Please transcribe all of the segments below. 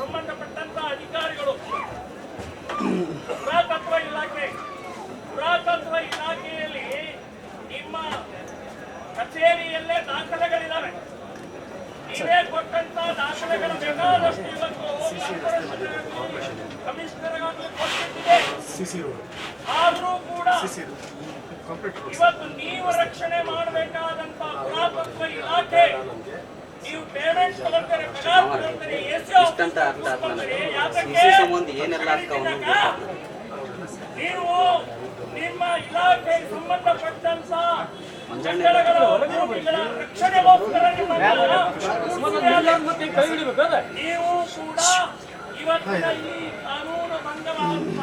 ಸಂಬಂಧಪಟ್ಟಂತ ಅಧಿಕಾರಿಗಳು, ಪುರಾತತ್ವ ಇಲಾಖೆಯಲ್ಲಿ ನಿಮ್ಮ ಕಚೇರಿಯಲ್ಲೇ ದಾಖಲೆಗಳಿದ್ದಾವೆ. ನೀವೇ ಕೊಟ್ಟಂತ ದಾಖಲೆಗಳ ಬೇಕಾದಷ್ಟು ಇವತ್ತು ಕಮಿಷನರ್ಗಾಗಲೂ ಕೊಟ್ಟಿದೆ. ಆದರೂ ಕೂಡ ಇವತ್ತು ನೀವು ರಕ್ಷಣೆ ಮಾಡಬೇಕಾದಂತ ಪುರಾತತ್ವ ಇಲಾಖೆ ನೀವು ಪೇಮೆಂಟ್ ತಗೊಳ್ತಾರೆ, ಪಗಾರ ತಗೊಳ್ತಾರೆ, ನೀವು ನಿಮ್ಮ ಇಲಾಖೆ ಸಂಬಂಧಪಟ್ಟಂತ ರಕ್ಷಣೆಗೋಸ್ಕರ ನೀವು ಕೂಡ ಇವತ್ತಿನ ಈ ಕಾನೂನು ಭಂಗವಾದಂತ,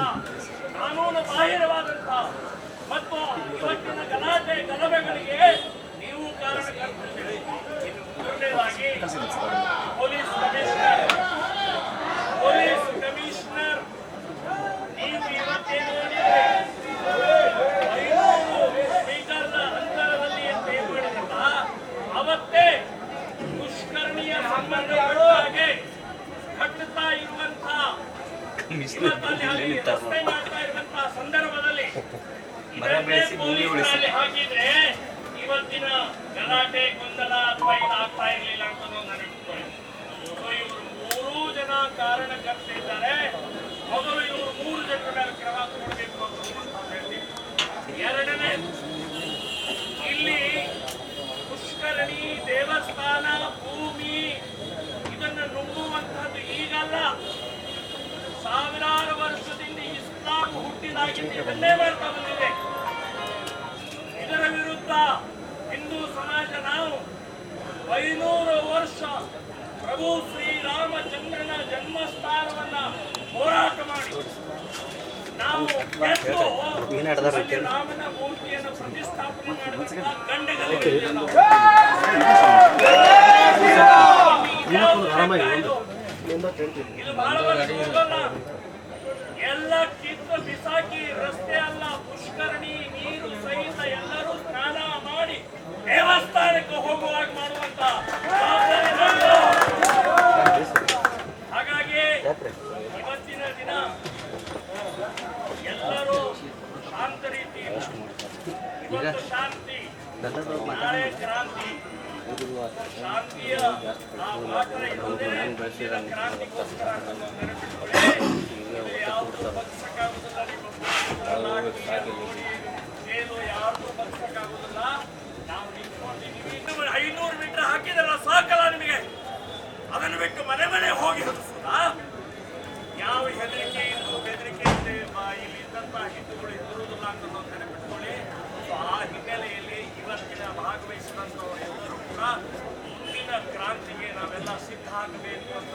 ಕಾನೂನು ಬಾಹಿರವಾದಂತ ಮತ್ತು ಇವತ್ತಿನ ಗಲಭೆಗಳಿಗೆ ನೀವು ಕಾರಣಕರ್ತರಿದ್ದೀರಿ. ಮೊದಲನೇದಾಗಿ ಪೊಲೀಸ್ ಕಮಿಷನರ್ ನೀವು ಇವತ್ತೇನು ಹೇಳಿದ್ರೆ 500 ಮೀಟರ್ನ ಅಂತರದಲ್ಲಿ ಅಂತ ಏನ್ ಮಾಡಿದ್ರಲ್ಲ, ಅವತ್ತೇ ದುಷ್ಕರ್ಮಿಯ ಸಂಬಂಧಪಟ್ಟ ಹಾಗೆ ಕಟ್ಟುತ್ತಾ ಇರುವಂತ ರಸ್ತೆ ಮಾಡ್ತಾ ಇರುವಂತಹ ಸಂದರ್ಭದಲ್ಲಿ ಪೊಲೀಸರಲ್ಲಿ ಹಾಕಿದ್ರೆ ಇವತ್ತಿನ ಗಲಾಟೆ ಗೊಂದಲ ಅಥವಾ ಇದಾಗ್ತಾ ಇರಲಿಲ್ಲ ಅಂತ ನನಗೆ. ಇವರು 3 ಜನ ಕಾರಣಕರ್ತಿದ್ದಾರೆ. ಮೊದಲು ಇವರು 3 ಜನರ ಮೇಲೆ ಕ್ರಮ ತಗೊಳ್ಬೇಕು ಅಂತ ಹೇಳ್ತೀವಿ. ಎರಡನೇ, ಇಲ್ಲಿ ಪುಷ್ಕರಣಿ ದೇವಸ್ಥಾನ ಭೂಮಿ ಇದನ್ನು ನುಂಗುವಂತಹದ್ದು ಈಗಲ್ಲ, ಸಾವಿರಾರು ವರ್ಷದಿಂದ ಇಸ್ಲಾಂ ಹುಟ್ಟಿದಾಗಿದ್ದು ಇದನ್ನೇ ಮಾಡ್ತಾ ಬಂದಿದೆ. ಇದರ ವಿರುದ್ಧ ಹಿಂದೂ ಸಮಾಜ ನಾವು 500 ವರ್ಷ ಪ್ರಭು ಶ್ರೀರಾಮಚಂದ್ರನ ಜನ್ಮಸ್ಥಾನವನ್ನ ಹೋರಾಟ ಮಾಡಿ ನಾವು ರಾಮನ ಮೂರ್ತಿಯನ್ನು ಪ್ರತಿಷ್ಠಾಪನೆ ಮಾಡುವಂತಹ ಗಂಡಗಲಿಗಳಿದೆ. ಇದು ಬಹಳ ವರ್ಷ ಹೋಗಲ್ಲ, ಎಲ್ಲ ಕಿತ್ತು ಬಿಸಾಕಿ ರಸ್ತೆ ಅಲ್ಲ ಪುಷ್ಕರಣಿ ನೀರು ಸಹಿತ ಎಲ್ಲರೂ ಸ್ನಾನ ಮಾಡಿ ದೇವಸ್ಥಾನಕ್ಕೆ ಹೋಗುವಾಗ ಮಾಡುವಂತ ಜವಾಬ್ದಾರಿ ನಮ್ಮದು. ಹಾಗಾಗಿ ಇವತ್ತಿನ ದಿನ ಎಲ್ಲರೂ ಶಾಂತ ರೀತಿಯಿಂದ, ಇವತ್ತು ಶಾಂತಿ, ನಾಳೆ ಕ್ರಾಂತಿ, ಶಾಂತಿಯ ಆ ವಾತಾವರಣ ಇರುವುದೇ ಕ್ರಾಂತಿಗೋಸ್ಕರ ಯಾವುದು ಬಗ್ಸಕ್ಕಾಗುದಿಲ್ಲ. ಏನು ಯಾರ್ದು ಬಗ್ಸಕ್ಕಾಗುದಿಲ್ಲ. ನಾವು ನಿಂತ್ಕೊಂಡಿದ್ದೀವಿ. 500 ಮೀಟರ್ ಹಾಕಿದಲ್ಲ ಸಾಕಲ್ಲ ನಿಮಗೆ, ಅದನ್ನು ಬಿಟ್ಟು ಮನೆ ಹೋಗಿ ಹತ್ತಿಸೋದ? ಯಾವ ಹೆದರಿಕೆ ಬೆದರಿಕೆ ಇದೆ ಇಲ್ಲಿ ಇದ್ದಂತಹ ಹಿಂದೂಗಳು ಇರುವುದಿಲ್ಲ ಅಂತ ನೆನಪಿಟ್ಕೊಳ್ಳಿ. ಆ ಹಿನ್ನೆಲೆಯಲ್ಲಿ ಇವತ್ತಿನ ಭಾಗವಹಿಸಿದಂಥವರು ಎಲ್ಲರೂ ಕೂಡ ಮುಂದಿನ ಕ್ರಾಂತಿಗೆ ನಾವೆಲ್ಲ ಸಿದ್ಧ ಆಗಬೇಕು ಅಂತ